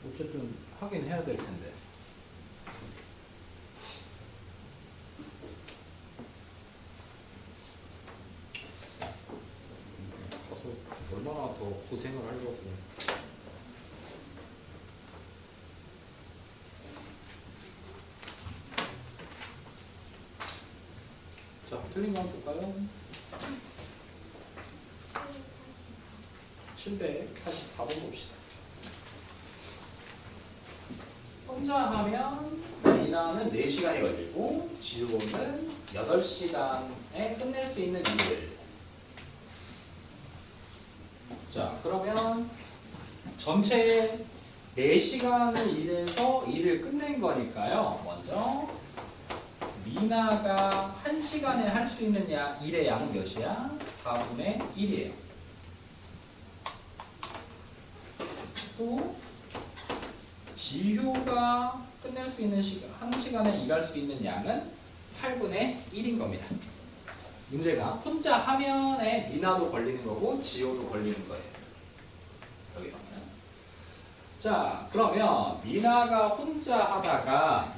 어쨌든 하긴 해야 될 텐데. 가서 얼마나 더 고생을 하려고. 자, 틀린 거 한번 볼까요? 784번 봅시다. 혼자 하면 미나는 4시간이 걸리고 지호는 8시간에 끝낼 수 있는 일을. 자, 그러면 전체 4시간을 일해서 일을 끝낸 거니까요. 먼저 미나가 1시간에 할 수 있는 일의 양은 몇이야? 4분의 1이에요. 또 지효가 끝낼 수 있는 시간, 1시간에 일할 수 있는 양은 8분의 1인 겁니다. 문제가 혼자 하면에 미나도 걸리는 거고 지효도 걸리는 거예요. 여기서는. 자, 그러면 미나가 혼자 하다가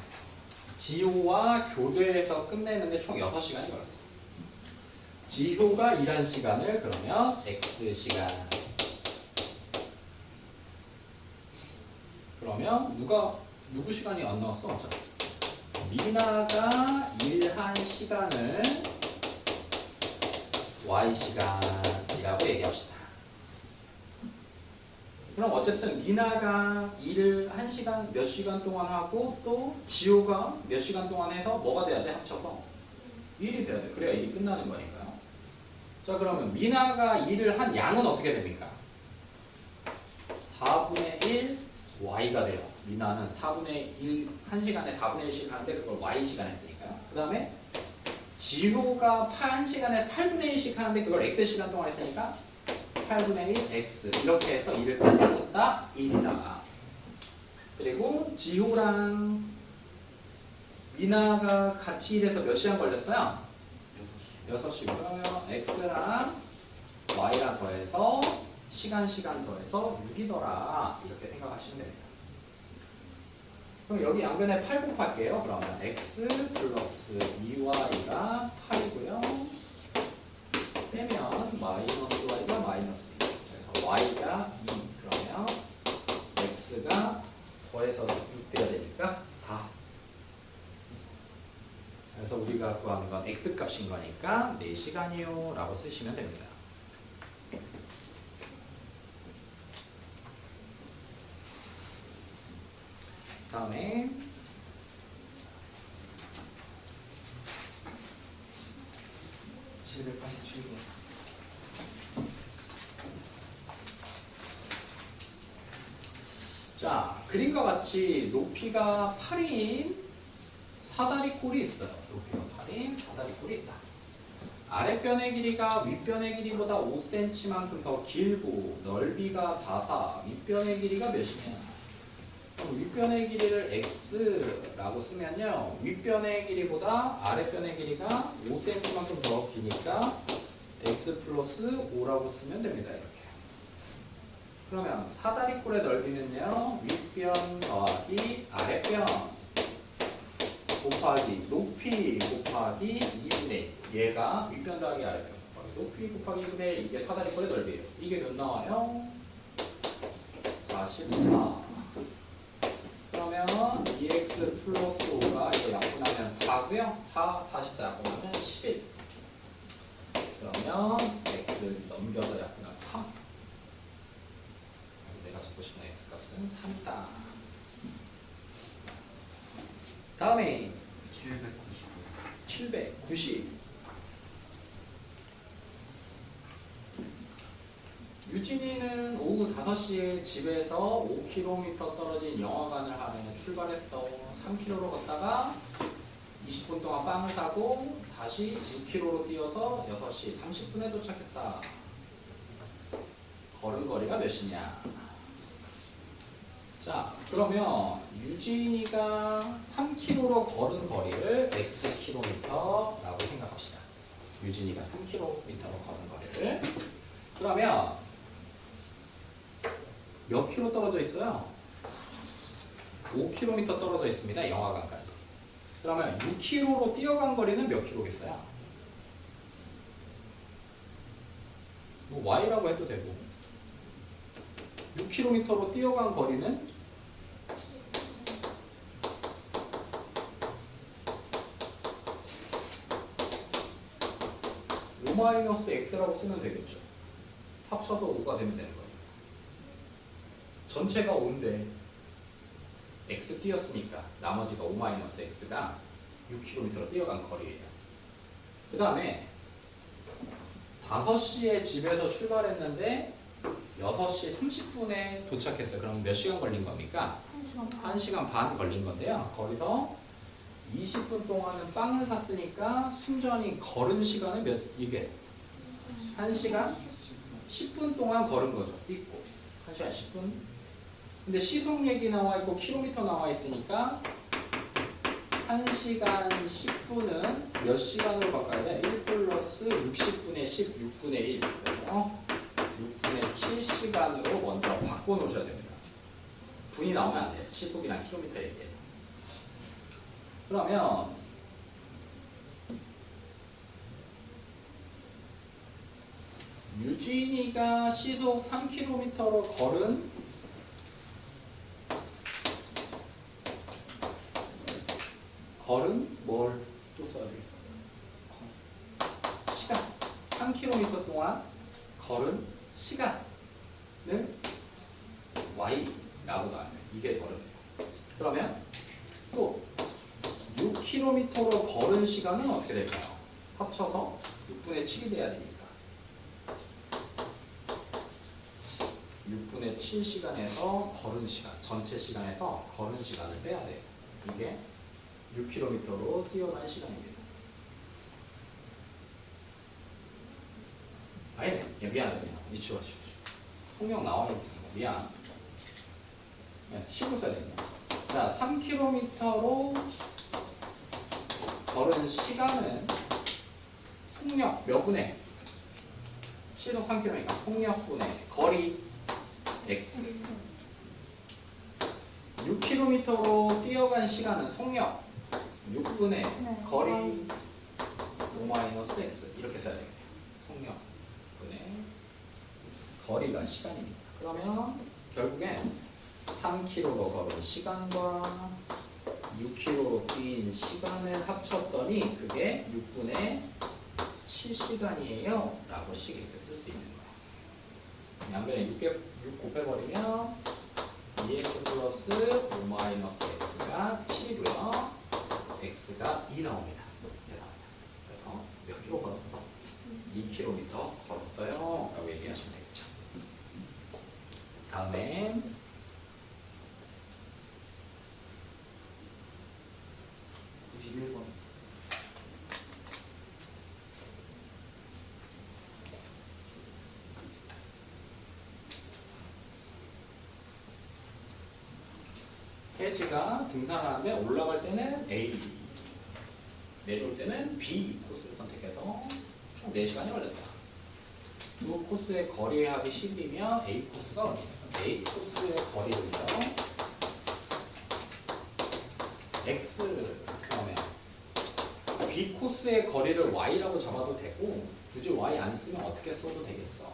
지효와 교대해서 끝내는데 총 6시간이 걸렸어요. 지효가 일한 시간을 그러면 X시간. 그러면 누구 시간이 안 나왔어? 자, 미나가 일한 시간을 Y시간이라고 얘기합시다. 그럼 어쨌든 미나가 일을 1시간 몇 시간 동안 하고 또 지호가 몇 시간 동안 해서 뭐가 돼야 돼? 합쳐서 1이 돼야 돼. 그래야 일이 끝나는 거니까요. 자, 그러면 미나가 일을 한 양은 어떻게 됩니까? 4분의 1 Y가 돼요. 미나는 4분의 1, 1시간에 4분의 1씩 하는데 그걸 Y시간 했으니까요. 그 다음에 지호가 1시간에 8분의 1씩 하는데 그걸 X시간 동안 했으니까 8분의 1 X 이렇게 해서 1을 끝마쳤다 1이다. 그리고 지호랑 미나가 같이 일해서 몇 시간 걸렸어요? 6시간. 그러면 X랑 Y랑 더해서 시간 더해서 6이더라. 이렇게 생각하시면 됩니다. 그럼 여기 양변에 8 곱할게요. 그러면 X 플러스 2Y가 8이고요. 빼면 마이너스 Y가 마이너스 2. 그래서 Y가 2. 그러면 X가 더해서 6 돼야 되니까 4. 그래서 우리가 구하는 건 X 값인 거니까 4시간이요 라고 쓰시면 됩니다. 다음에 787번. 자, 그림과 같이 높이가 8인 사다리꼴이 있어요. 높이가 8인 사다리꼴이 있다. 아랫변의 길이가 윗변의 길이보다 5cm만큼 더 길고 넓이가 4, 윗변의 길이가 몇이냐? 윗변의 길이를 x라고 쓰면요. 윗변의 길이보다 아랫변의 길이가 5cm만큼 더 기니까 x 플러스 5라고 쓰면 됩니다. 이렇게. 그러면 사다리꼴의 넓이는요. 윗변 더하기 아랫변 곱하기 높이 곱하기 2분의 1. 얘가 윗변 더하기 아랫변 곱하기 높이 곱하기 2분의 1. 이게 사다리꼴의 넓이에요. 이게 몇 나와요? 44. 그러면 2x 플러스 5가 이거 약분하면 4고요. 44 약분하면 11. 그러면 x 넘겨서 약분하면 3. 내가 잡고 싶은 x 값은 3이다. 다음에 790. 유진이는 오후 5시에 집에서 5km 떨어진 영화관을 하며 출발했어. 3km로 걷다가 20분 동안 빵을 사고 다시 6km로 뛰어서 6시 30분에 도착했다. 걸은 거리가 몇이냐? 자, 그러면 유진이가 3km로 걸은 거리를 xkm라고 생각합시다. 유진이가 3km로 걸은 거리를. 그러면 몇 킬로 떨어져 있어요? 5km 떨어져 있습니다. 영화관까지. 그러면 6km로 뛰어간 거리는 몇 킬로겠어요? 뭐 y라고 해도 되고 6km로 뛰어간 거리는 5-x라고 쓰면 되겠죠. 합쳐서 5가 되면 되는 거예요. 전체가 5인데 x 뛰었으니까 나머지가 5-x가 6km로 뛰어간 거리예요. 그 다음에 5시에 집에서 출발했는데 6시 30분에 도착했어요. 그럼 몇 시간 걸린 겁니까? 1시간 반 걸린 건데요. 거기서 20분 동안은 빵을 샀으니까 순전히 걸은 시간은 이게 1시간 10분 동안 걸은 거죠. 뛰고 1시간 10분. 근데 시속 얘기 나와 있고 킬로미터 나와 있으니까 1시간 10분은 몇 시간으로 바꿔야 돼? 1 플러스 60분의 10, 6분의 1. 그래서 6분의 7시간으로 먼저 바꿔놓으셔야 됩니다. 분이 나오면 안 돼요. 시속이랑 킬로미터 얘기해요. 그러면 유진이가 시속 3km로 걸은 뭘 또 써야 되겠어? 시간. 3km 동안 걸은 시간을 y라고 나와요. 이게 걸음이에요. 그러면 또 6km로 걸은 시간은 어떻게 될까요? 합쳐서 6분의 7이 돼야 되니까 6분의 7시간에서 걸은 시간, 전체 시간에서 걸은 시간을 빼야 돼요. 이게 6km로 뛰어난 시간입니다. 아니네. 미안해. 이치워주십시오. 통역 나와 있습니다. 미안. 시고 써야 됩니다. 자, 3km로 걸은 시간은 속력 몇 분의? 시속 3km니까 속력분의 거리 x. 6km로 뛰어간 시간은 속력 6분의 거리 5-x 이렇게 써야 되겠네요. 속력분의 거리가 시간이니까. 그러면 결국엔 3km로 걸은 시간과 6km로 뛴 시간을 합쳤더니 그게 6분의 7시간이에요 라고 식 이렇게 쓸 수 있는 거예요. 양변에 6 곱해버리면 2x 플러스 5-x가 7이고요. x가 2 나옵니다. 이렇게 나옵니다. 그래서 몇 킬로 걸었어? 2km 걸었어요 라고 얘기하시면 되겠죠. 다음에 91번. 해지가 등산하는데 올라갈 때는 A, 내려올 때는 B 코스를 선택해서 총 4시간이 걸렸다. 두 코스의 거리의 합이 10이면 A 코스가 얼마예요? A 코스의 거리를요. X 그러면 B 코스의 거리를 Y라고 잡아도 되고 굳이 Y 안 쓰면 어떻게 써도 되겠어?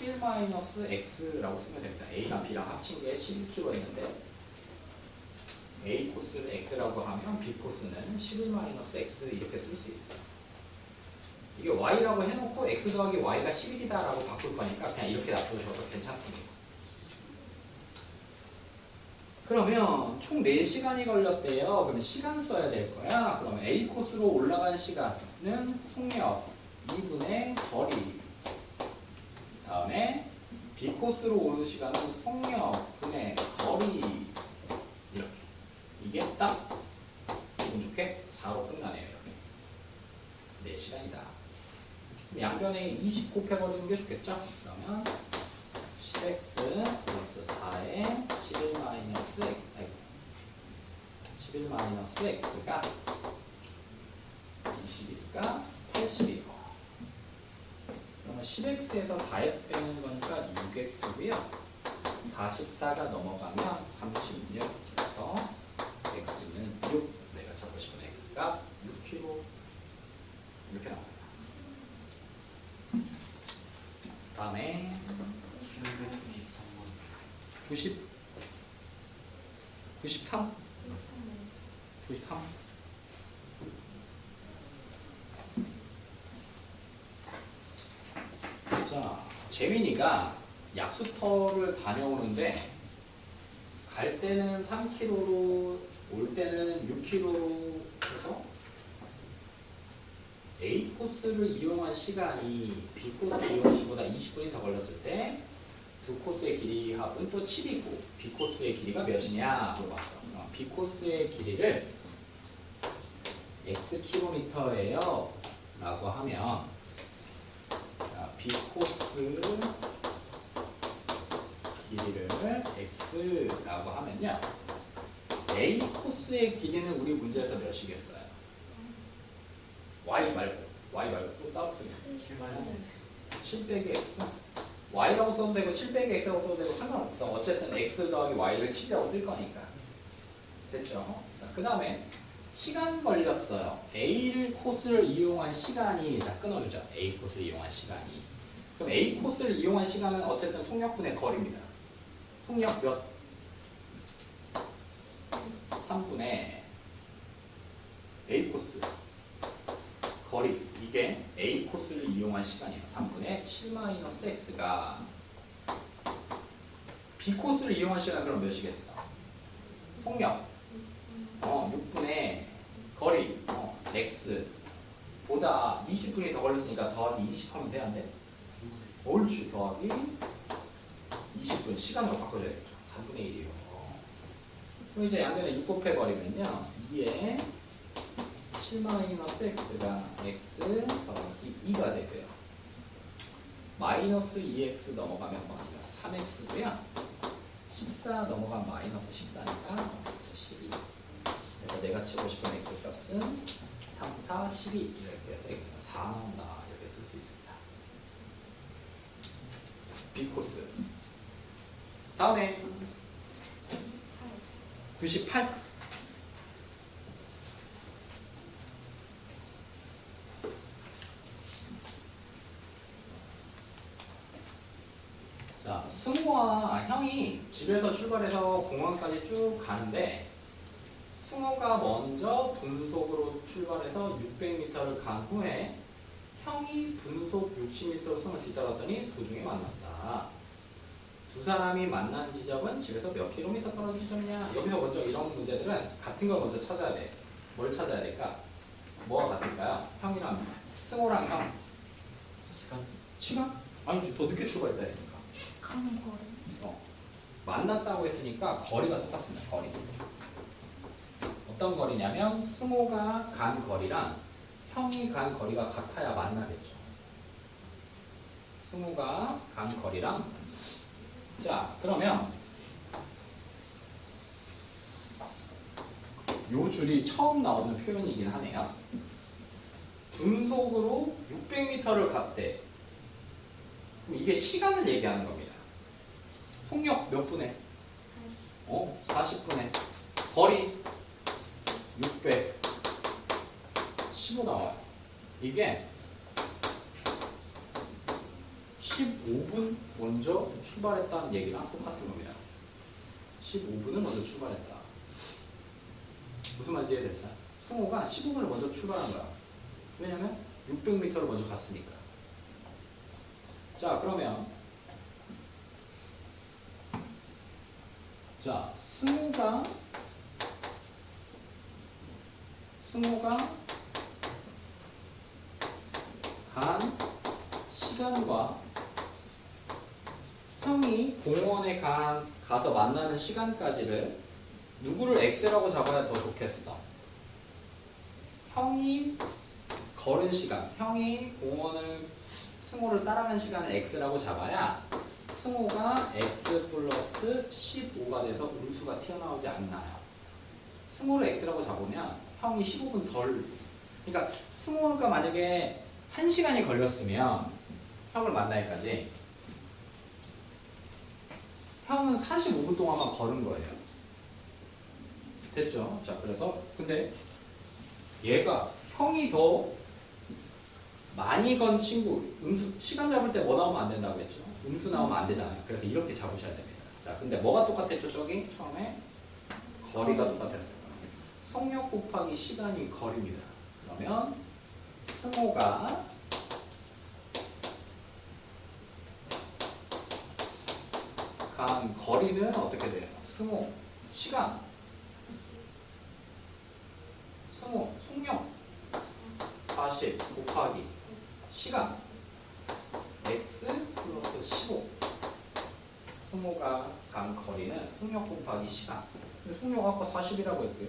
11-x라고 쓰면 됩니다. A랑 B랑 합친 게 11km였는데 A 코스를 X라고 하면 B 코스는 11-x 이렇게 쓸 수 있어요. 이게 Y라고 해놓고 X 더하기 Y가 11이다 라고 바꿀 거니까 그냥 이렇게 놔두셔도 괜찮습니다. 그러면 총 4시간이 걸렸대요. 그러면 시간 써야 될 거야. 그러면 A 코스로 올라간 시간은 속력 2분의 거리. 다음에 B 코스로 오는 시간은 속력 분의 거리. 이렇게. 이게 딱 기분 좋게 4로 끝나네요. 이렇게. 4시간이다. 양변에 20 곱해버리는 게 좋겠죠? 그러면 10x 플러스 4에 11-x가 20이니까 80이고 그러면 10x에서 4x 빼는 거니까 6x고요. 44가 넘어가면 36. 그래서 x는 6. 내가 찾고 싶은 x가 6kg. 이렇게 나옵니다. 다음에 90, 93, 93. 자, 재민이가 약수터를 다녀오는데 갈 때는 3km로 올 때는 6km로 해서 A 코스를 이용한 시간이 B 코스를 이용한 시보다 20분이 더 걸렸을 때 두 코스의 길이 합은 또 7이고 B 코스의 길이가 몇이냐 물어봤어. B 코스의 길이를 x 킬로미터예요 라고 하면 자, B 코스 길이를 x라고 하면요 A 코스의 길이는 우리 문제에서 몇이겠어요? y 말고 또 따로 쓰면 7 빼기 x y라고 써도 되고 7 빼기 x라고 써도 되고 상관없어. 어쨌든 x 더하기 y를 7이라고 쓸 거니까. 됐죠? 자, 그 다음에 시간 걸렸어요. A 코스를 이용한 시간이 자 끊어주죠. A 코스를 이용한 시간이. 그럼 A 코스를 이용한 시간은 어쨌든 속력분의 거리입니다. 속력 몇? 3분의 A 코스 거리. 이게 A 코스를 이용한 시간이에요. 3분의 7-x가 B 코스를 이용한 시간 그럼 몇이겠어? 속력 6분의 거리 x 보다 20분이 더 걸렸으니까 더하기 20 하면 돼? 안 돼? 옳지. 더하기 20분 시간으로 바꿔줘야겠죠. 3분의 1이요. 그럼 이제 양변에 6 곱해버리면요 2에 7-x가 x 더하기 2가 되고요. 마이너스 2x 넘어가면 뭐하죠? 3x고요. 14 넘어가면 마이너스 14니까 마이너스 12. 그래서 내가 치고 싶은 x 값은 3, 4, 12 이렇게 해서 x가 4 나온다. 이렇게 쓸 수 있습니다. B 코스. 다음에 98. 자, 승우와 형이 집에서 출발해서 공항까지 쭉 가는데 승우가 먼저 분속으로 출발해서 600m를 간 후에 형이 분속 60m로 승우를 뒤따랐더니 도중에 만났다. 두 사람이 만난 지점은 집에서 몇 킬로미터 떨어진 지점이냐? 여기서 먼저 이런 문제들은 같은 걸 먼저 찾아야 돼. 뭘 찾아야 될까? 뭐가 같을까요? 형이랑 승우랑 형. 시간? 아니지, 더 늦게 출발했다 했으니까. 가는 거리. 만났다고 했으니까 거리가 똑같습니다. 거리. 어떤 거리냐면 승호가 간 거리랑 형이 간 거리가 같아야 만나겠죠. 승호가 간 거리랑 자 그러면 요 줄이 처음 나오는 표현이긴 하네요. 분속으로 600m를 갔대. 그럼 이게 시간을 얘기하는 겁니다. 속력 몇 분에? 40분에. 거리 600. 15 나와요. 이게 15분 먼저 출발했다는 얘기랑 똑같은 겁니다. 15분을 먼저 출발했다. 무슨 말인지 이해됐어요? 승호가 15분을 먼저 출발한 거야. 왜냐면 600m를 먼저 갔으니까. 자, 그러면 자, 승호가 간 시간과 형이 공원에 가서 만나는 시간까지를 누구를 x라고 잡아야 더 좋겠어? 형이 걸은 시간, 형이 공원을 승호를 따라간 시간을 x라고 잡아야 승호가 x 플러스 15가 돼서 음수가 튀어나오지 않나요? 승호를 x라고 잡으면 형이 15분 덜 그러니까 승호가 만약에 1시간이 걸렸으면 형을 만나기까지 형은 45분 동안만 걸은 거예요. 됐죠? 자, 그래서 근데 얘가 형이 더 많이 건 친구, 음수 시간 잡을 때 뭐 나오면 안 된다고 했죠? 음수 나오면 안 되잖아요. 그래서 이렇게 잡으셔야 됩니다. 자, 근데 뭐가 똑같았죠? 저기 처음에 거리가 똑같았어요. 속력 곱하기 시간이 거리입니다. 그러면 승호가 간 거리는 어떻게 돼요? 승호 시간 승호 속력 40 곱하기 시간 x 플러스 15 승호가 간 거리는 속력 곱하기 시간. 근데 속력 아까 40이라고 했대요.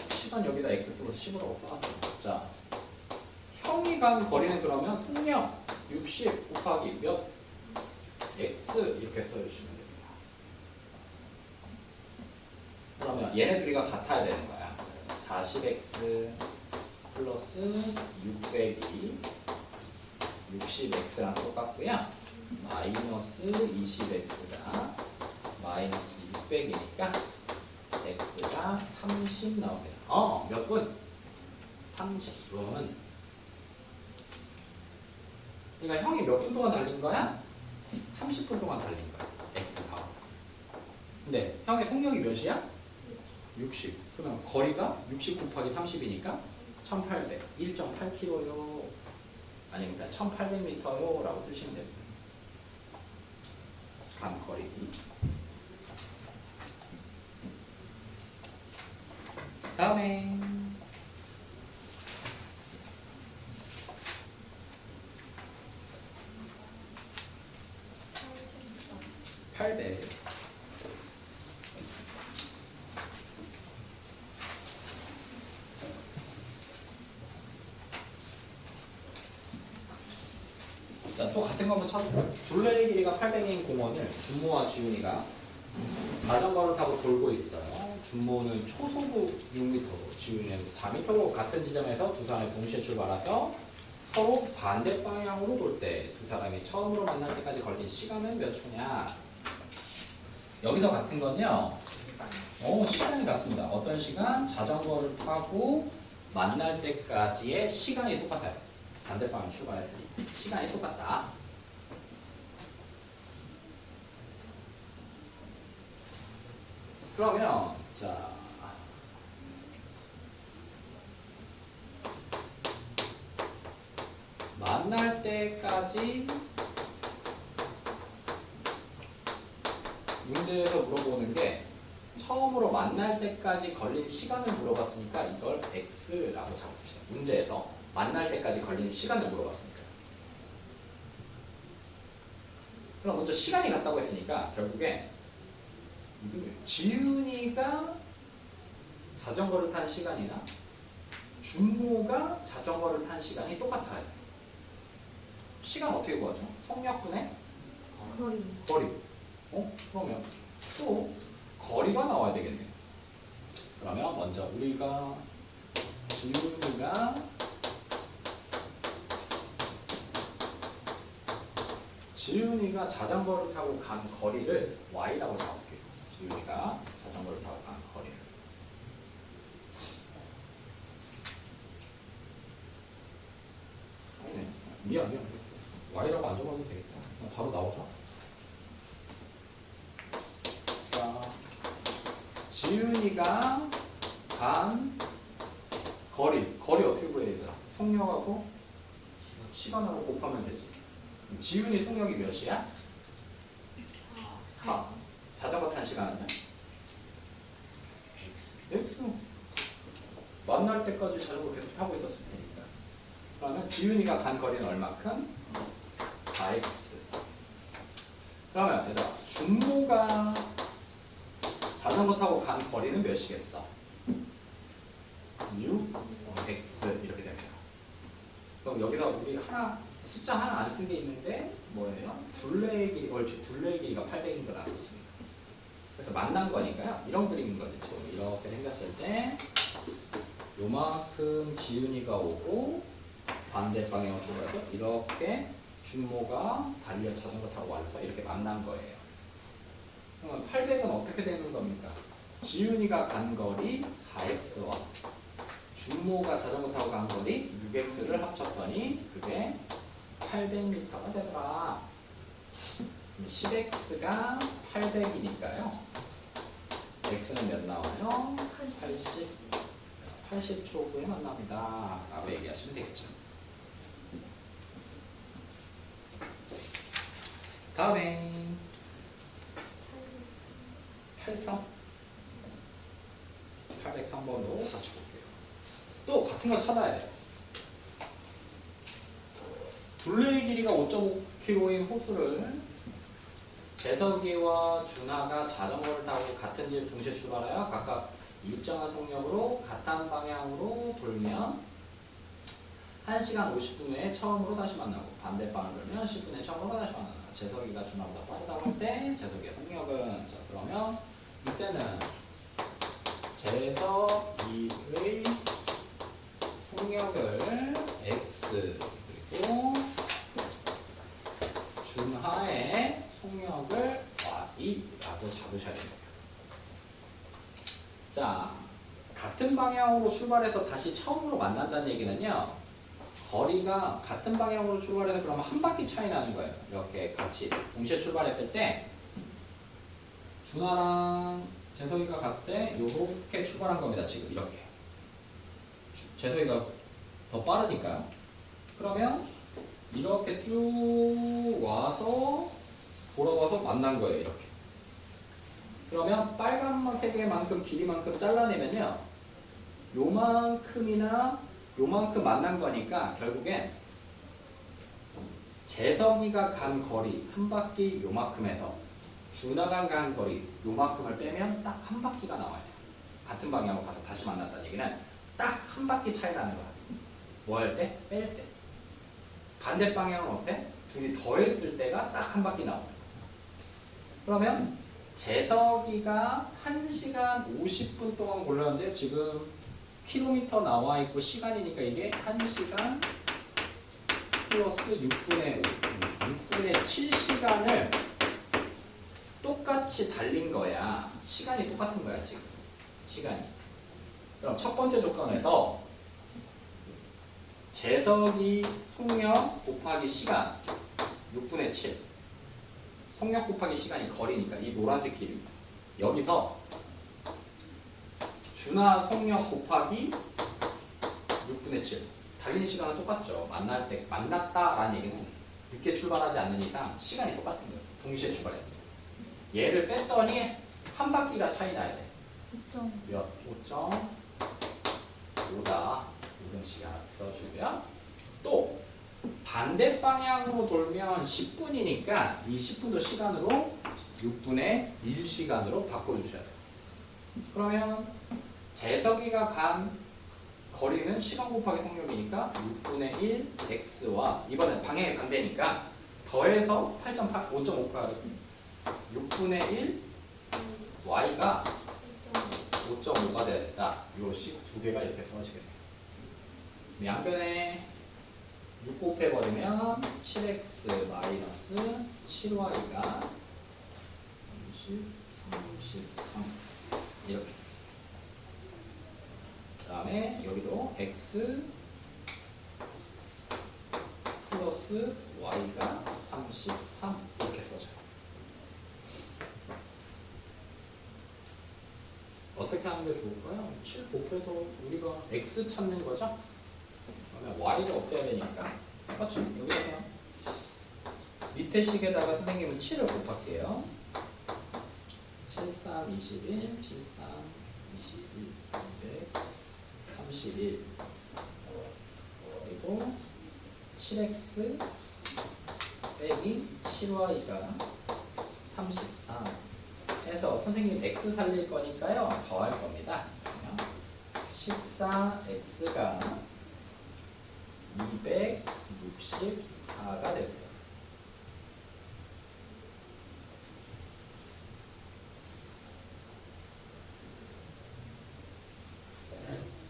시간 여기다 x 플러스 15라고 써놨죠. 자, 형이 간 거리는 그러면 속력 60 곱하기 몇 x 이렇게 써주시면 됩니다. 그러면 얘네 둘이가 같아야 되는 거야. 그래서 40x 플러스 600이 60x랑 똑같고요. 마이너스 20x가 마이너스 600이니까 x가 30 나옵니다. 몇 분? 30분. 그러니까 형이 몇 분 동안 달린 거야? 30분 동안 달린 거야. x가. 근데 형의 속력이 몇이야? 60. 그러면 거리가 60 곱하기 30이니까 1800. 1.8km요. 아니면 1800m요. 라고 쓰시면 됩니다. 간 거리. 다음에 팔배. 자, 또 같은 거 한번 찾아볼까요? 둘레의 길이가 800인 공원을 준모와 지훈이가 자전거를 타고 돌고 있어요. 준모는 초속으로 6m, 지훈이는 4m로 같은 지점에서 두 사람이 동시에 출발해서 서로 반대 방향으로 돌 때 두 사람이 처음으로 만날 때까지 걸린 시간은 몇 초냐? 여기서 같은 건요. 시간이 같습니다. 어떤 시간? 자전거를 타고 만날 때까지의 시간이 똑같아요. 반대 방향 출발했으니 시간이 똑같다. 그러면 자 만날 때까지 문제에서 물어보는 게 처음으로 만날 때까지 걸린 시간을 물어봤으니까 이걸 x라고 잡읍시다. 문제에서 만날 때까지 걸린 시간을 물어봤으니까. 그럼 먼저 시간이 같다고 했으니까 결국에 지훈이가 자전거를 탄 시간이나 준모가 자전거를 탄 시간이 똑같아요. 시간 어떻게 구하죠? 속력분의 거리. 그러면 또 거리가 나와야 되겠네요. 그러면 먼저 우리가 지훈이가 자전거를 타고 간 거리를 y라고 잡을게요. 지훈이가 자전거를 타고 간 거리를. 아니네. 미안. y라고 안 적어도 되겠다. 그냥 바로 나오죠. 자, 지훈이가 간 거리 어떻게 구해야 되더라? 속력하고 시간하고 곱하면 되지. 지훈이 속력이 몇이야? 4. 자전거 탄 시간은요? 만날 때까지 자전거 계속 타고 있었을 테니까. 그러면 지훈이가 간 거리는 얼마큼? 4x. 그러면 얘들아, 준모가 자전거 타고 간 거리는 몇이겠어? 6x 이렇게 됩니다. 그럼 여기서 우리 숫자 하나 안 쓴 게 있는데 뭐예요? 둘레의 길이가 800인 걸 알았습니다. 그래서 만난 거니까요. 이런 그림인 거죠. 지금 이렇게 생겼을 때 요만큼 지훈이가 오고 반대 방향으로 돌아서 이렇게 준모가 달려 자전거 타고 와서 이렇게 만난 거예요. 그러면 800은 어떻게 되는 겁니까? 지윤이가 간 거리 4x와 준모가 자전거 타고 간 거리 6x를 합쳤더니 그게 800m가 되더라. 10x가 800이니까요. x는 몇 나와요? 80초 후에 만납니다. 라고 얘기하시면 되겠죠. 다음에 803번으로 같이 볼게요. 또 같은 거 찾아야 돼요. 둘레의 길이가 5.5km인 호수를 재석이와 준하가 자전거를 타고 같은 집 동시에 출발하여 각각 일정한 속력으로 같은 방향으로 돌면 1시간 50분 후에 처음으로 다시 만나고 반대방을 돌면 10분 후에 처음으로 다시 만난다. 재석이가 준하보다 빠르다고 할 때 재석이의 속력은, 자 그러면 이때는 재석이의 속력을 x 그리고 준하의 속력을 y라고 잡으셔야 됩니다. 자, 같은 방향으로 출발해서 다시 처음으로 만난다는 얘기는요, 거리가 같은 방향으로 출발해서 그러면 한 바퀴 차이 나는 거예요. 이렇게 같이 동시에 출발했을 때 준하랑 재석이가 갔을 때 이렇게 출발한 겁니다. 지금 이렇게 재석이가 더 빠르니까요. 그러면 이렇게 쭉 와서 돌아와서 만난 거예요. 이렇게. 그러면 빨간색만큼 길이만큼 잘라내면요, 요만큼이나 요만큼 만난 거니까 결국엔 재석이가 간 거리 한 바퀴 요만큼에서 준하가 간 거리 요만큼을 빼면 딱 한 바퀴가 나와요. 같은 방향으로 가서 다시 만났다는 얘기는 딱 한 바퀴 차이 나는 거야. 뭐 할 때? 뺄 때. 반대 방향은 어때? 둘이 더했을 때가 딱 한 바퀴 나와요. 그러면 재석이가 1시간 50분 동안 골랐는데 지금 킬로미터 나와 있고 시간이니까 이게 1시간 플러스 6분의 7시간을 똑같이 달린 거야. 시간이 똑같은 거야 지금. 시간이. 그럼 첫 번째 조건에서 재석이 속력 곱하기 시간 6분의 7. 속력 곱하기 시간이 거리니까 이 노란색 길이. 여기서 준하 속력 곱하기 6분의 7. 달린 시간은 똑같죠. 만날 때 만났다라는 얘기는 늦게 출발하지 않는 이상 시간이 똑같은 거예요. 동시에 출발해서. 얘를 뺐더니 한 바퀴가 차이 나야 돼. 5.5다. 이런 시간 써주고요. 또 반대 방향으로 돌면 10분이니까 이 10분도 시간으로 6분의 1시간으로 바꿔주셔야 돼요. 그러면 재석이가 간 거리는 시간 곱하기 속력이니까 6분의 1 x와 이번엔 방향이 반대니까 더해서 8.8, 5.5까지 6분의 1 y가 5.5가 돼야 된다. 이 식 두 개가 이렇게 써지겠네요. 양변에 6 곱해버리면 7x 마이너스 7y가 33 이렇게. 그 다음에 여기도 x 플러스 y가 33 이렇게 써져요. 어떻게 하는 게 좋을까요? 7 곱해서 우리가 x 찾는 거죠? 그러면 y를 없애야 되니까 똑같이 여기다 그냥 밑에 식에다가 선생님은 7을 곱할게요. 7, 3, 21, 7, 3, 21, 231 그리고 7x 빼기 7y가 33 해서 선생님 x 살릴 거니까요 더할 겁니다. 14x가 264가 됩니다.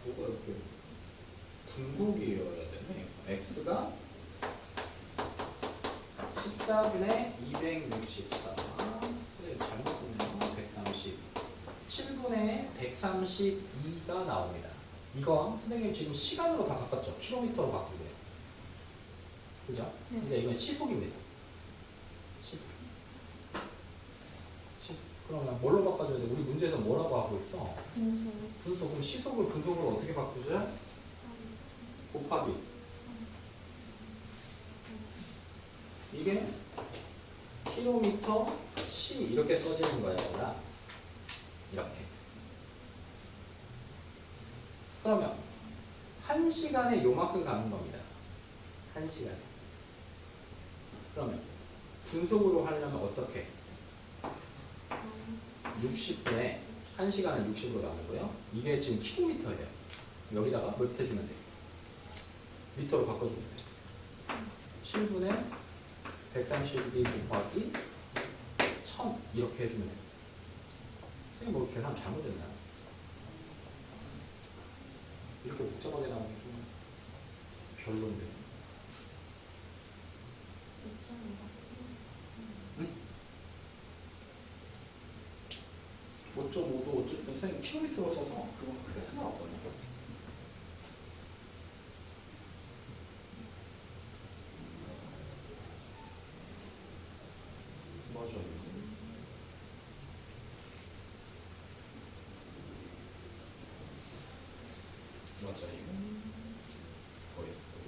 뭐가 이렇게 분속이어야 되네. x가 14분의 264. 잘못 썼네. 10분의 132가 나옵니다. 이건 선생님 지금 시간으로 다 바꿨죠. 킬로미터로 바꾸고요. 그죠? 네. 근데 이건 시속입니다. 시속. 그러면 뭘로 바꿔줘야 돼? 우리 문제에서 뭐라고 하고 있어? 분수. 분속. 그럼 시속을 분속으로 어떻게 바꾸죠? 곱하기. 이게 킬로미터 시 이렇게 써지는 거예요. 얘들아. 이렇게. 그러면 1시간에 요만큼 가는 겁니다. 1시간에. 그러면 분속으로 하려면 어떻게? 60분에 1시간을 60으로 나누고요. 이게 지금 킬로미터예요. 여기다가 몇 해주면 돼요? 미터로 바꿔주면 돼요. 7분에 132 곱하기 1000 이렇게 해주면 돼요. 선생님 뭐 계산 잘못했나? 이렇게 복잡하게 나오면 좀 별론데. 응? 5.5도 어쨌든 선생님 킬로미터로 써서 그건 크게 상관없거든요. 맞아요. 맞아요. 거였어요.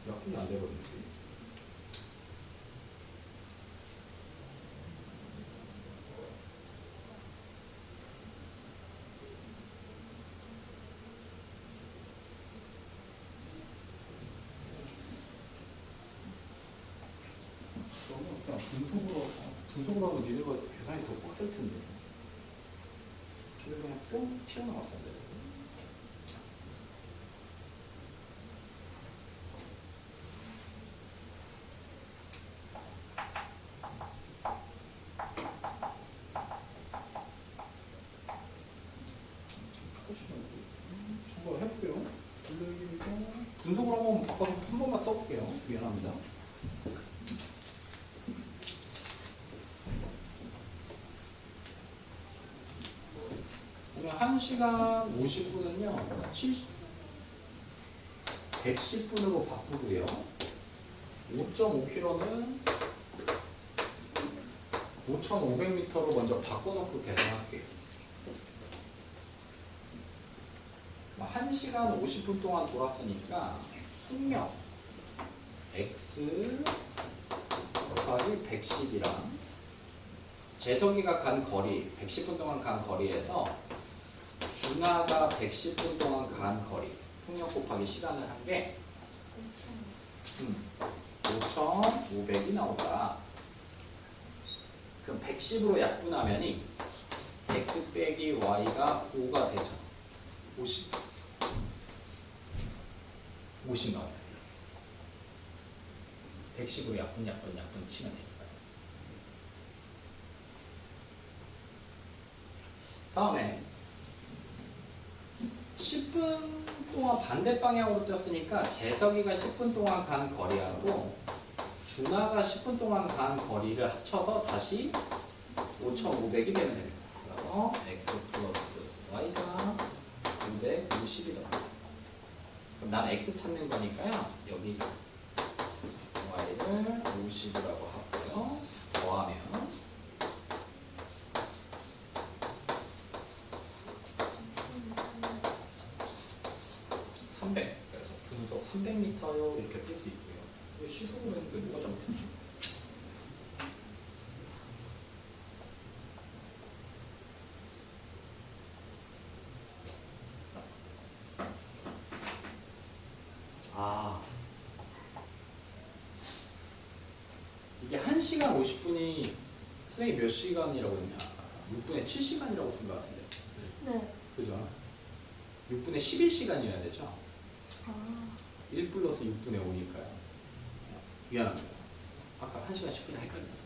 약분이 안 되거든요. 그러면 그냥 분속으로 하면 니네가 계산이 더 빡셀 텐데. 저기서 그냥 뿅 튀어나왔어야 돼. 저거 해볼게요. 분석을 한번 바꿔서 한 번만 써볼게요. 미안합니다. 그러면 1시간 50분은요 110분으로 바꾸고요. 5.5km는 5,500m로 먼저 바꿔놓고 계산할게요. 1시간 50분 동안 돌았으니까 속력 x 곱하기 110이랑 재석이가 간 거리 110분 동안 간 거리에서 준하가 110분 동안 간 거리 속력 곱하기 시간을 한 게 5,500이 나오더라. 그럼 110으로 약분하면이 x 빼기 y가 5가 되죠. 50 나와요. 110으로 약분 치면 되니까요. 다음에 10분 동안 반대 방향으로 뛰었으니까 재석이가 10분 동안 간 거리하고 준하가 10분 동안 간 거리를 합쳐서 다시 5,500이 되면 됩니다. 그래서 x 플러스 y가 250이다. 그럼 난 x 찾는 거니까요. 여기 y를 50이라고 하고요. 더하면 300. 그래서 분속 300m요 이렇게 쓸 수 있고요. 시속으로 했는데 누가 잘못했지? 이게 1시간 50분이 선생님이 몇 시간이라고 했냐? 6분의 7시간이라고 쓴 것 같은데. 네. 그죠? 6분의 11시간이어야 되죠? 아. 1 플러스 6분의 5니까요. 미안합니다. 아까 1시간 10분이 헷갈렸어요.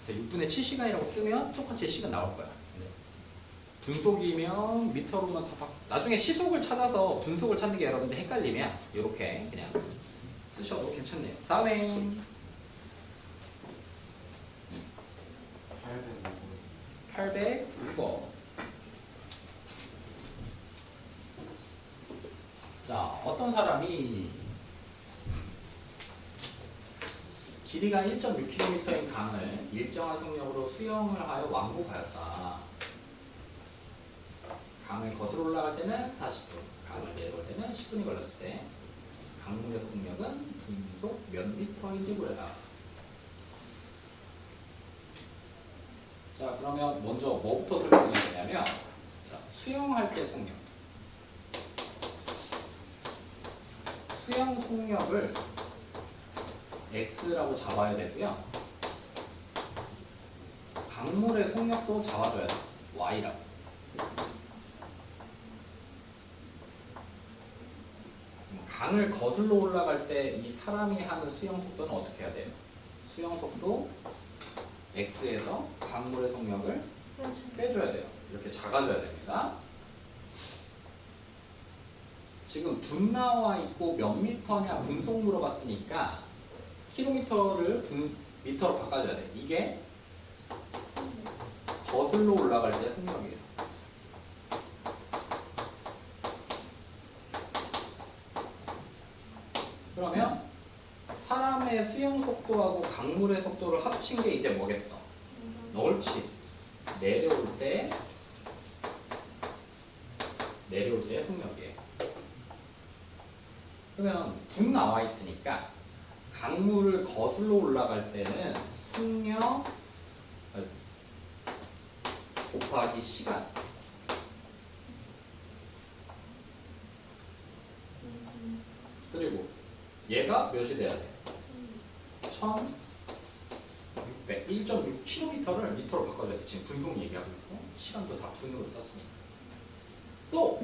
6분의 7시간이라고 쓰면 똑같이 시간 나올 거야. 분속이면 미터로만 다 나중에 시속을 찾아서 분속을 찾는 게 여러분들 헷갈리면 이렇게 그냥 쓰셔도 괜찮네요. 다음에 806억. 자, 어떤 사람이 길이가 1.6km인 강을 일정한 속력으로 수영을 하여 왕복하였다. 강을 거슬러 올라갈 때는 40분, 강을 내려올 때는 10분이 걸렸을 때 강물의 속력은 분속 몇 미터인지 구해라. 자, 그러면 먼저 뭐부터 설명이 되냐면, 자, 수영할 때 속력. 수영 속력을 X라고 잡아야 되고요. 강물의 속력도 잡아줘야 돼요. Y라고. 강을 거슬러 올라갈 때 이 사람이 하는 수영 속도는 어떻게 해야 돼요? 수영 속도 X에서 강물의 속력을 빼줘야 돼요. 이렇게 작아져야 됩니다. 지금 분 나와 있고 몇 미터냐 분속 물어봤으니까 킬로미터를 분 미터로 바꿔줘야 돼. 이게 거슬러 올라갈 때 속력이에요. 그러면 사람의 수영 속도하고 강물의 속도를 합친 게 이제 뭐겠어? 옳지. 내려올 때 속력이에요. 그러면 분 나와 있으니까 강물을 거슬러 올라갈 때는 속력 곱하기 시간. 그리고 얘가 몇이 돼야 돼? 1600, 1.6km를 미터로 바꿔줘야 돼. 지금 분속 얘기하고 있고 시간도 다 분으로 썼으니까. 또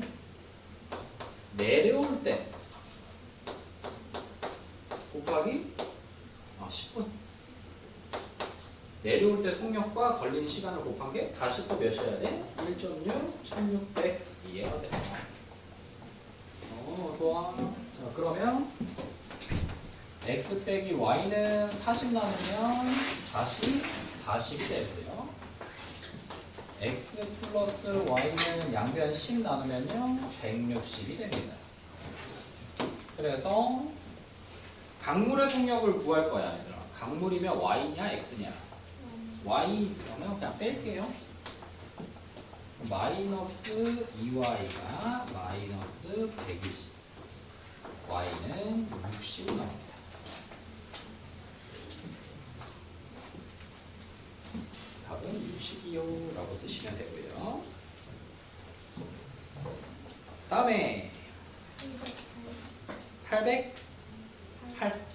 내려올 때 곱하기 10분. 내려올 때 속력과 걸린 시간을 곱한 게 다시 또 몇이어야 돼? 1.6, 1600 이해가 돼. 좋아. 자, 그러면 x 빼기 y는 40 나누면 다시 40이 되고요. x 플러스 y는 양변 10 나누면요 160이 됩니다. 그래서 강물의 속력을 구할 거야, 얘들아. 강물이면 y냐 x냐? y 그러면 그냥 뺄게요. 마이너스 2y가 마이너스 120. y는 60이 나옵니다. 답은 60이요 라고 쓰시면 되고요. 다음에 808.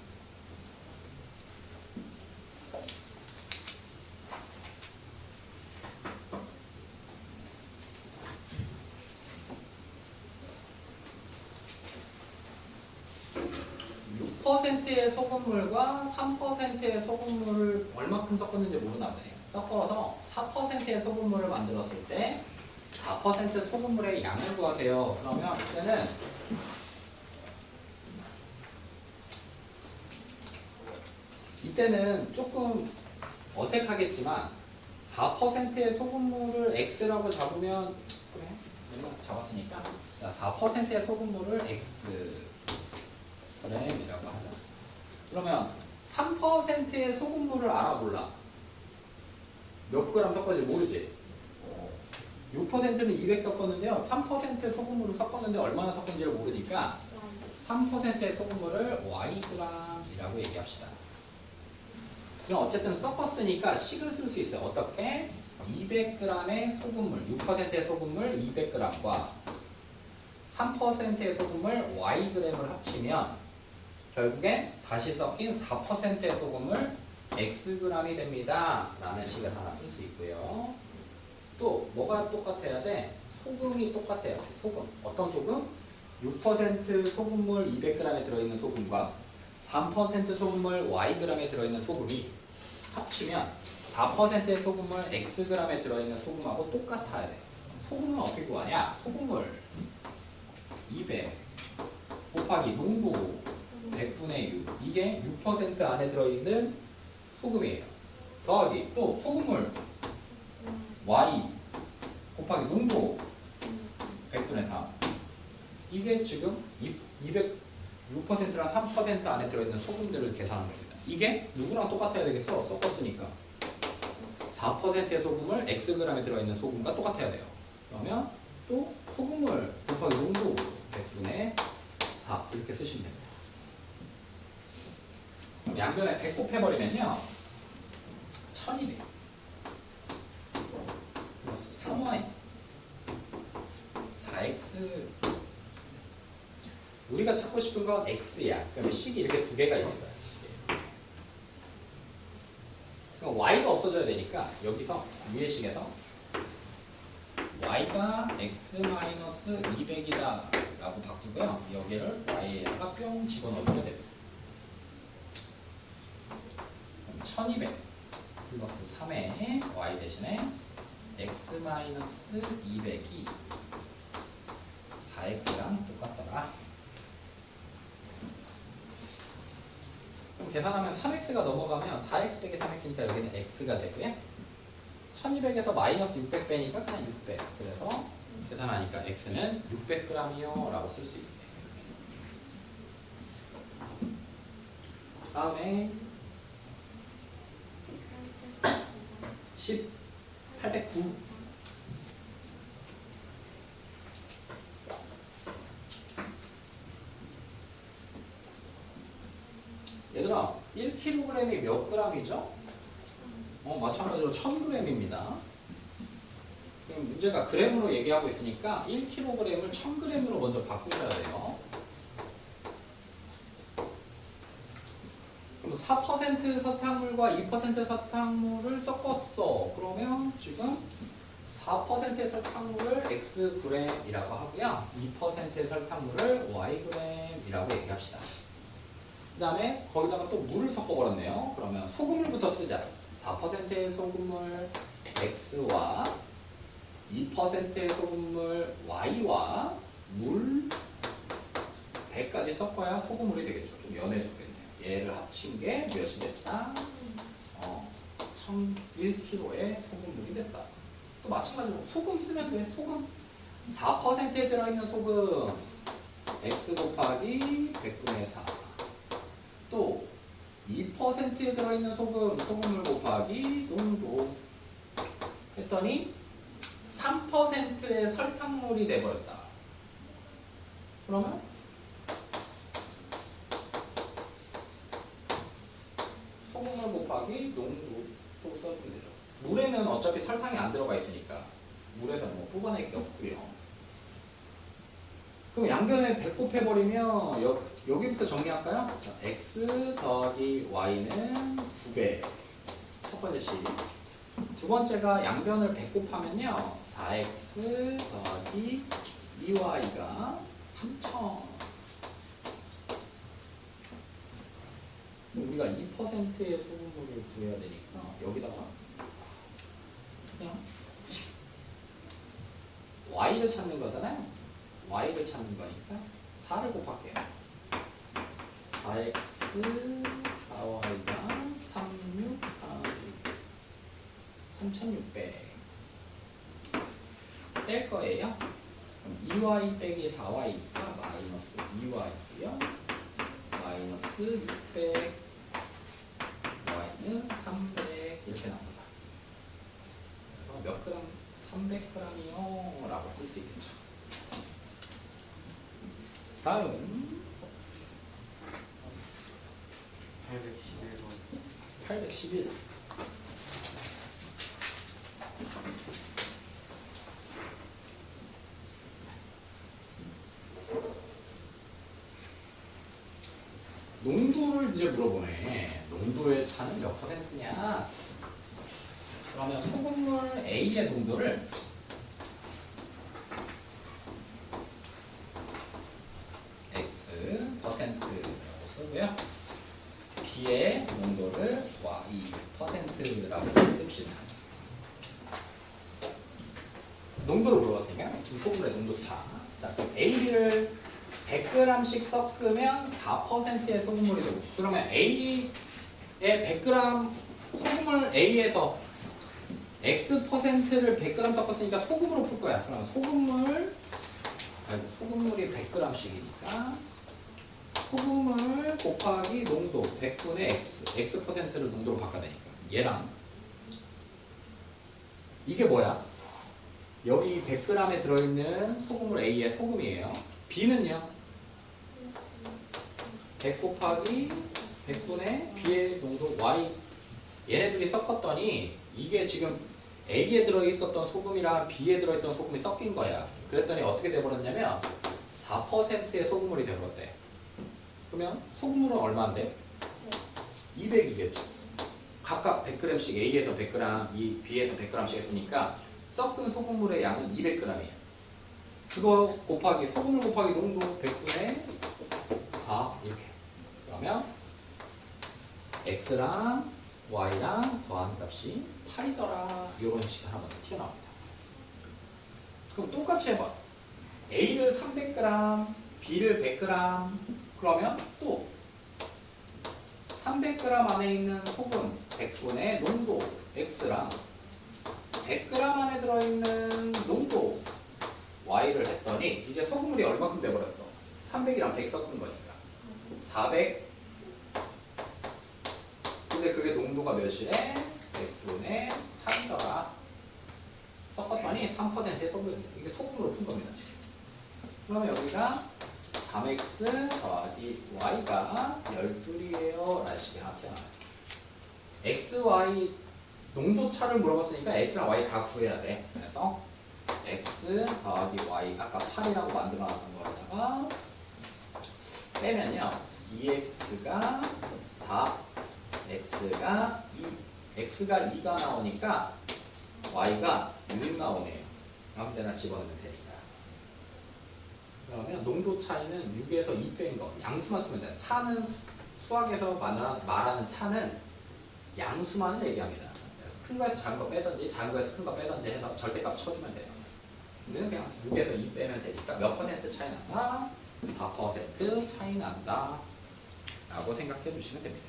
%의 소금물과 3%의 소금물을 얼마큼 섞었는지 모르나 보네요. 섞어서 4%의 소금물을 만들었을 때 4% 소금물의 양을 구하세요. 그러면 이때는 조금 어색하겠지만 4%의 소금물을 X라고 잡으면 그래? 잡았으니까 자, 4%의 소금물을 X 그램이라고 하자. 그러면 3%의 소금물을 알아 몰라? 몇 그램 섞었는지 모르지? 6%는 200 섞었는데요. 3% 소금물을 섞었는데 얼마나 섞은지를 모르니까 3%의 소금물을 Yg이라고 얘기합시다. 그럼 어쨌든 섞었으니까 식을 쓸 수 있어요. 어떻게? 200g의 소금물, 6%의 소금물 200g과 3%의 소금물 Yg을 합치면 결국엔 다시 섞인 4%의 소금을 Xg이 됩니다. 라는 식을 하나 쓸 수 있고요. 또 뭐가 똑같아야 돼? 소금이 똑같아요. 소금. 어떤 소금? 6% 소금물 200g에 들어있는 소금과 3% 소금물 Yg에 들어있는 소금이 합치면 4%의 소금물 Xg에 들어있는 소금하고 똑같아야 돼. 소금은 어떻게 구하냐? 소금물 200 곱하기 농도 100분의 6 이게 6% 안에 들어있는 소금이에요. 더하기 또 소금물 Y 곱하기 농도 100분의 3. 이게 지금 206%랑 3% 안에 들어있는 소금들을 계산한 겁니다. 이게 누구랑 똑같아야 되겠어? 섞었으니까 4%의 소금을 Xg에 들어있는 소금과 똑같아야 돼요. 그러면 또 소금을 곱하기 농도 100분의 4 이렇게 쓰시면 됩니다. 그럼 양변에 100 곱해버리면요 1200 플러스 3y 4x 우리가 찾고 싶은 건 x야. 그러면 식이 이렇게 두 개가 있는 거야. 그럼 y가 없어져야 되니까 여기서 위의 식에서 y가 x-200이다 라고 바꾸고요. 여기를 y에다가 뿅 집어넣어주면 됩니다. 1200 플러스 3에 y 대신에 x-200이 4x랑 똑같더라. 그럼 계산하면 3x가 넘어가면 4x 빼기 3x니까 여기는 x가 되고요. 1200에서 마이너스 600 빼니까 그냥 600. 그래서 계산하니까 x는 600g이요 라고 쓸 수 있네요. 다음에 809 얘들아 1kg이 몇 g이죠? 마찬가지로 1000g입니다. 그럼 문제가 그램으로 얘기하고 있으니까 1kg을 1000g으로 먼저 바꾸셔야 돼요. 그럼 4% 설탕물과 2% 설탕물을 섞었어. 그러면 지금 4%의 설탕물을 xg이라고 하고요. 2%의 설탕물을 yg이라고 얘기합시다. 그 다음에 거기다가 또 물을 섞어버렸네요. 그러면 소금물부터 쓰자. 4%의 소금물 x와 2%의 소금물 y와 물 100까지 섞어야 소금물이 되겠죠. 좀 연해졌겠네요. 얘를 합친 게 몇이 됐다? 1001kg의 소금물이 됐다. 또 마찬가지로 소금 쓰면 돼. 소금 4%에 들어있는 소금 x 곱하기 100분의 4. 또 2%에 들어있는 소금물 곱하기 농도 했더니 3%의 설탕물이 돼버렸다. 그러면 소금물 곱하기 농도 또 써주면 되죠. 물에는 어차피 설탕이 안 들어가 있으니까 물에서 뭐 뽑아낼 게 없고요. 그럼 양변에 100 곱해버리면 여기부터 정리할까요? 자, x 더하기 y는 9배 첫 번째 식. 두 번째가 양변을 100 곱하면요 4x 더하기 2y가 3000. 우리가 2%의 소금물을 구해야 되니까 여기다가 그냥 y를 찾는 거잖아요. y를 찾는 거니까 4를 곱할게요. 4x 4y가 3600 뺄 거예요. 그럼 2y 빼기 4y니까 마이너스 2y고요. 마이너스 600 y는 300 이렇게 나옵니다. 그래서 몇 그램? 300g이요 라고 쓸 수 있겠죠. 다음 811 농도를 이제 물어보네. 농도의 차는 몇 %냐? 그러면 소금물 A의 농도를 X%라고 쓰고요. B의 농도를 Y%라고 씁시다. 농도를 물어봤으니까 두 소금물의 농도차. 자, 그럼 A를 100g씩 섞으면 4%의 소금물이 되고, 그러면 A의 100g 소금물 A에서 X%를 100g 섞었으니까 소금으로 풀 거야. 그럼 소금물이 100g씩이니까 소금물 곱하기 농도 100분의 X를 농도로 바꿔내니까 얘랑 이게 뭐야? 여기 100g에 들어있는 소금물 A의 소금이에요. B는요? 100 곱하기 100분의 B의 농도 Y. 얘네 둘이 섞었더니 이게 지금 A에 들어있었던 소금이랑 B에 들어있던 소금이 섞인 거야. 그랬더니 어떻게 돼버렸냐면 4%의 소금물이 돼버렸대. 그러면 소금물은 얼마인데? 200이겠죠. 각각 100g씩 A에서 100g, B에서 100g씩 했으니까 섞은 소금물의 양은 200g이에요. 그거 곱하기 소금물 곱하기 농도 100분의 4 이렇게. 그러면 X랑 Y랑 더한 값이 8이더라. 이런 식이 하나 먼저 튀어나옵니다. 그럼 똑같이 해봐. A를 300g, B를 100g. 그러면 또 300g 안에 있는 소금 100분의 농도 X랑 100g 안에 들어있는 농도 Y를 했더니 이제 소금물이 얼마큼 돼버렸어? 300이랑 100 섞은 거니까 400. 근데 그게 농도가 몇이래? 100분의 3이더라. 섞었더니 3%의 소금. 이게 소금으로 푼 겁니다 지금. 그러면 여기가 3x 더하기 y가 12이에요 라는 식이 하나 튀어나와요. x, y 농도 차를 물어봤으니까 x랑 y 다 구해야 돼. 그래서 x 더하기 y 아까 8이라고 만들어놨던 거에다가 빼면요 2x가 4, x가 2, x가 2가 나오니까 y가 6 나오네요. 아무 데나 집어넣으면 되니까. 그러면 농도 차이는 6에서 2 뺀 거, 양수만 쓰면 돼요. 차는 수학에서 말하는 차는 양수만을 얘기합니다. 큰 거에서 작은 거 빼든지 작은 거에서 큰 거 빼든지 해서 절대값 쳐주면 돼요. 우리는 그냥 6에서 2 빼면 되니까 몇 퍼센트 차이 난다? 4% 차이 난다 라고 생각해 주시면 됩니다.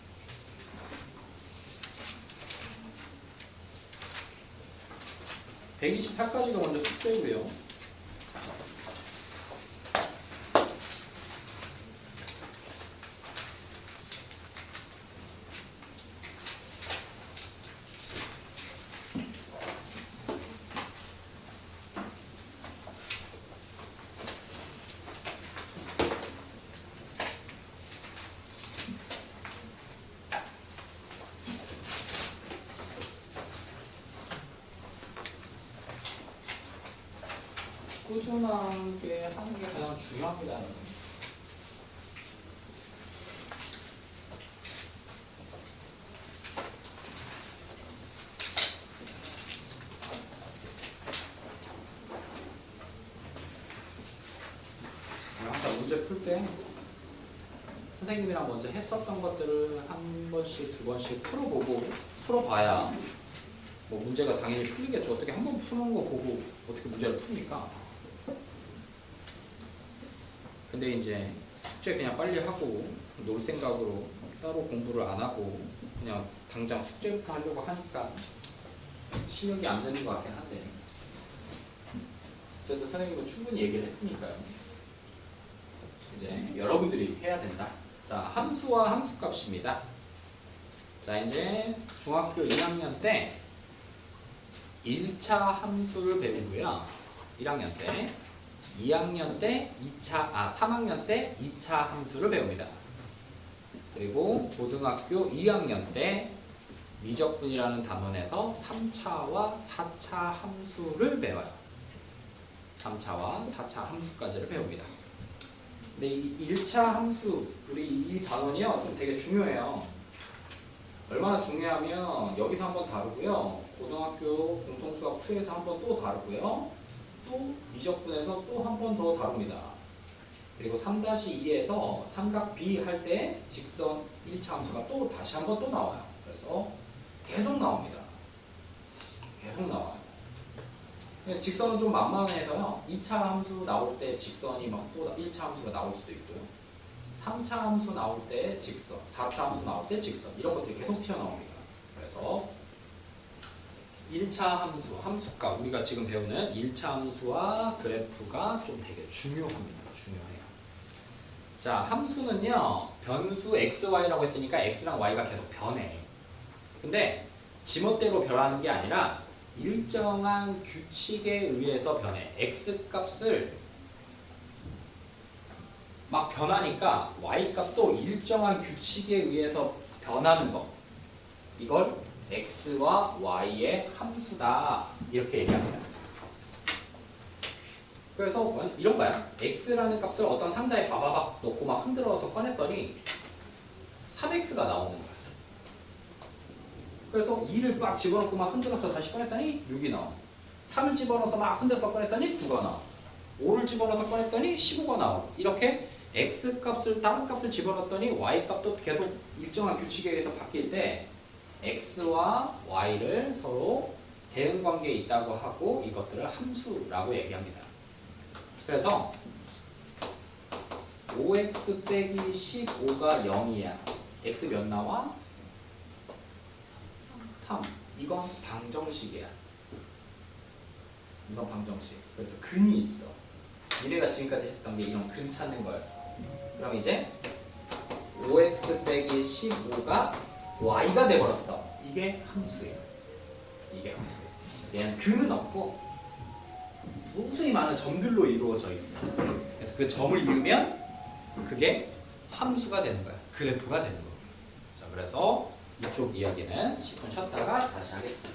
(124까지가) 먼저 숙제고요. 꾸준하게 하는 게 가장 중요합니다. 항상 문제 풀 때 선생님이랑 먼저 했었던 것들을 한 번씩, 두 번씩 풀어봐야 뭐 문제가 당연히 풀리겠죠. 어떻게 한 번 푸는 거 보고 어떻게 문제를 풉니까? 근데 이제 숙제 그냥 빨리 하고 놀 생각으로 따로 공부를 안 하고 그냥 당장 숙제부터 하려고 하니까 실력이 안 되는 것 같긴 한데 어쨌든 선생님은 충분히 얘기를 했으니까요. 이제 여러분들이 해야 된다. 자, 함수와 함수값입니다. 자, 이제 중학교 2학년 때 1차 함수를 배우고요. 1학년 때 2학년 때 3학년 때 2차 함수를 배웁니다. 그리고 고등학교 2학년 때 미적분이라는 단원에서 3차와 4차 함수를 배워요. 3차와 4차 함수까지를 배웁니다. 근데 이 1차 함수, 우리 이 단원이요 좀 되게 중요해요. 얼마나 중요하면 여기서 한번 다루고요. 고등학교 공통수학 2에서 한번 또 다루고요. 또 미적분에서 또 한 번 더 다룹니다. 그리고 3-2에서 삼각 B 할 때 직선 1차 함수가 또 다시 한 번 또 나와요. 그래서 계속 나옵니다. 계속 나와요. 직선은 좀 만만해서요. 2차 함수 나올 때 직선이 막 또 1차 함수가 나올 수도 있고요. 3차 함수 나올 때 직선, 4차 함수 나올 때 직선 이런 것들이 계속 튀어나옵니다. 그래서 1차 함수, 함수값 우리가 지금 배우는 1차 함수와 그래프가 좀 되게 중요합니다. 중요해요. 자, 함수는요. 변수 xy라고 했으니까 x랑 y가 계속 변해. 근데 지멋대로 변하는 게 아니라 일정한 규칙에 의해서 변해. x값을 막 변하니까 y값도 일정한 규칙에 의해서 변하는 거. 이걸 x와 y의 함수다 이렇게 얘기합니다. 그래서 이런 거야. x라는 값을 어떤 상자에 바바박 넣고 막 흔들어서 꺼냈더니 3x가 나오는 거야. 그래서 2를 빡 집어넣고 막 흔들어서 다시 꺼냈더니 6이 나와. 3을 집어넣어서 막 흔들어서 꺼냈더니 9가 나와. 5를 집어넣어서 꺼냈더니 15가 나오고. 이렇게 x값을 다른 값을 집어넣었더니 y값도 계속 일정한 규칙에 의해서 바뀔 때 x와 y를 서로 대응관계에 있다고 하고 이것들을 함수라고 얘기합니다. 그래서 5x 빼기 15가 0이야. x 몇 나와? 3. 이건 방정식이야. 이건 방정식. 그래서 근이 있어. 니네가 지금까지 했던 게 이런 근 찾는 거였어. 그럼 이제 5x 빼기 15가 y가 돼버렸어. 이게 함수예요. 이게 함수예요. 그래서 얘는 근은 없고 무수히 많은 점들로 이루어져 있어. 그래서 그 점을 이으면 그게 함수가 되는 거야. 그래프가 되는 거죠. 자, 그래서 이쪽 이야기는 10분 쉬었다가 다시 하겠습니다.